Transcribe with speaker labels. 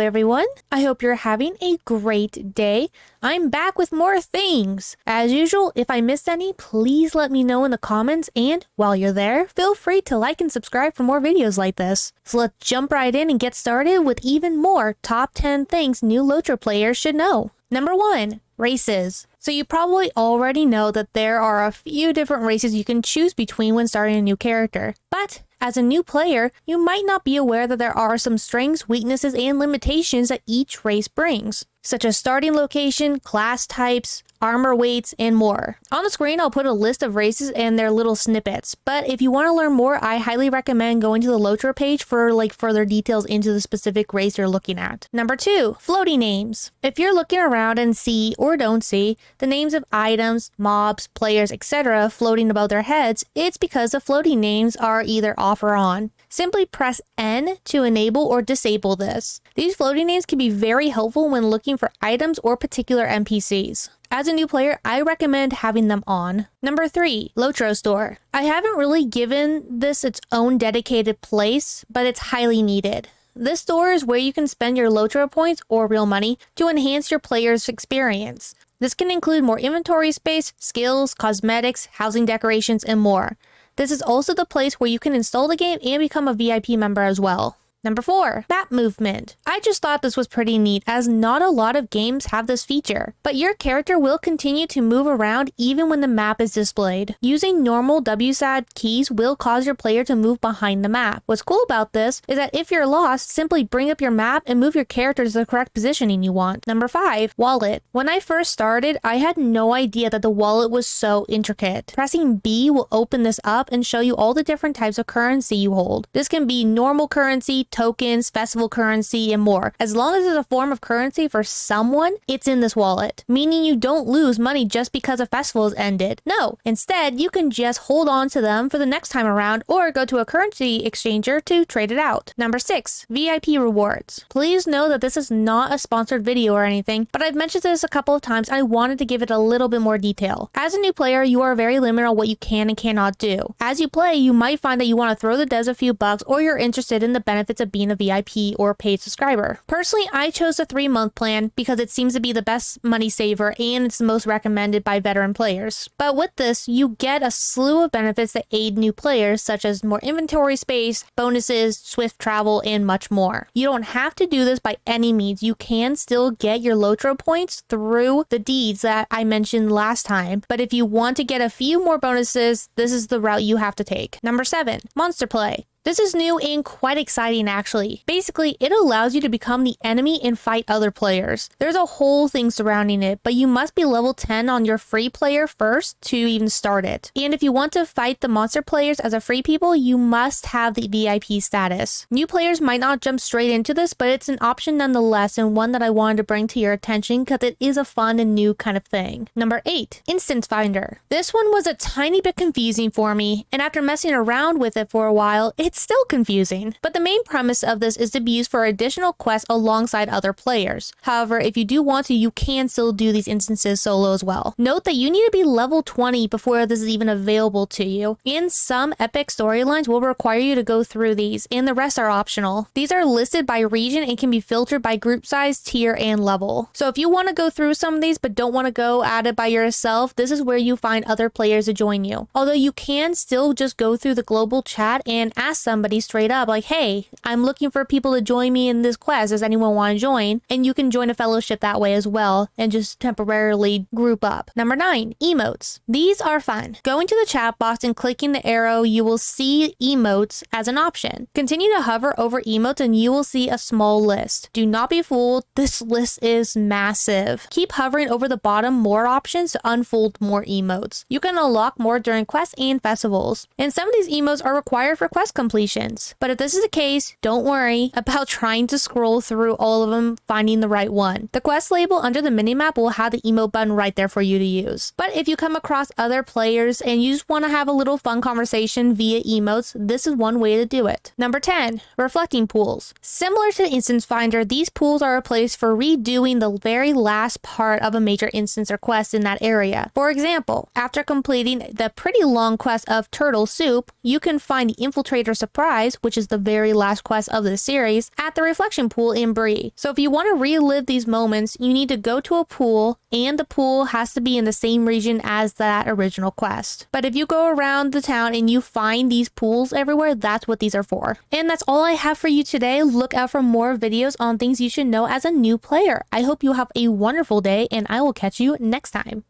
Speaker 1: everyone. I hope you're having a great day. I'm back with more things. As usual, if I missed any, please let me know in the comments, and while you're there, feel free to like and subscribe for more videos like this. So let's jump right in and get started with even more top 10 things new LOTRO players should know. Number 1. Races. So you probably already know that there are a few different races you can choose between when starting a new character. But as a new player, you might not be aware that there are some strengths, weaknesses, and limitations that each race brings, such as starting location, class types, armor weights, and more. On the screen, I'll put a list of races and their little snippets, but if you want to learn more, I highly recommend going to the LOTRO page for further details into the specific race you're looking at. Number 2, floating names. If you're looking around and see or don't see the names of items, mobs, players, etc. floating above their heads, it's because the floating names are either off or on. Simply press N to enable or disable this. These floating names can be very helpful when looking for items or particular NPCs. As a new player, I recommend having them on. Number 3, LOTRO Store. I haven't really given this its own dedicated place, but it's highly needed. This store is where you can spend your LOTRO points or real money to enhance your player's experience. This can include more inventory space, skills, cosmetics, housing decorations, and more. This is also the place where you can install the game and become a VIP member as well. Number 4, map movement. I just thought this was pretty neat as not a lot of games have this feature, but your character will continue to move around even when the map is displayed. Using normal WSAD keys will cause your player to move behind the map. What's cool about this is that if you're lost, simply bring up your map and move your character to the correct positioning you want. Number 5, wallet. When I first started, I had no idea that the wallet was so intricate. Pressing B will open this up and show you all the different types of currency you hold. This can be normal currency, tokens, festival currency, and more. As long as it's a form of currency for someone, it's in this wallet, meaning you don't lose money just because a festival is ended. No, instead, you can just hold on to them for the next time around or go to a currency exchanger to trade it out. Number 6, VIP rewards. Please know that this is not a sponsored video or anything, but I've mentioned this a couple of times and I wanted to give it a little bit more detail. As a new player, you are very limited on what you can and cannot do. As you play, you might find that you want to throw the devs a few bucks or you're interested in the benefits of being a VIP or paid subscriber. Personally, I chose the 3-month plan because it seems to be the best money saver and it's the most recommended by veteran players. But with this, you get a slew of benefits that aid new players, such as more inventory space, bonuses, swift travel, and much more. You don't have to do this by any means. You can still get your LOTRO points through the deeds that I mentioned last time, but if you want to get a few more bonuses, this is the route you have to take. Number 7, monster play. This is new and quite exciting actually. Basically, it allows you to become the enemy and fight other players. There's a whole thing surrounding it, but you must be level 10 on your free player first to even start it. And if you want to fight the monster players as a free people, you must have the VIP status. New players might not jump straight into this, but it's an option nonetheless and one that I wanted to bring to your attention because it is a fun and new kind of thing. Number 8, Instance Finder. This one was a tiny bit confusing for me, and after messing around with it for a while, it's still confusing, but the main premise of this is to be used for additional quests alongside other players. However, if you do want to, you can still do these instances solo as well. Note that you need to be level 20 before this is even available to you, and some epic storylines will require you to go through these, and the rest are optional. These are listed by region and can be filtered by group size, tier, and level. So if you want to go through some of these but don't want to go at it by yourself, this is where you find other players to join you. Although you can still just go through the global chat and ask somebody straight up like, hey, I'm looking for people to join me in this quest. Does anyone want to join? And you can join a fellowship that way as well and just temporarily group up. Number 9, emotes. These are fun. Going to the chat box and clicking the arrow, you will see emotes as an option. Continue to hover over emotes and you will see a small list. Do not be fooled. This list is massive. Keep hovering over the bottom more options to unfold more emotes. You can unlock more during quests and festivals. And some of these emotes are required for quest completion. But if this is the case, don't worry about trying to scroll through all of them finding the right one. The quest label under the minimap will have the emote button right there for you to use. But if you come across other players and you just want to have a little fun conversation via emotes, this is one way to do it. Number 10, reflecting pools. Similar to the Instance Finder, these pools are a place for redoing the very last part of a major instance or quest in that area. For example, after completing the pretty long quest of Turtle Soup, you can find the Infiltrator surprise, which is the very last quest of the series, at the reflection pool in Bree. So if you want to relive these moments, you need to go to a pool, and the pool has to be in the same region as that original quest. But if you go around the town and you find these pools everywhere, that's what these are for. And that's all I have for you today. Look out for more videos on things you should know as a new player. I hope you have a wonderful day, and I will catch you next time.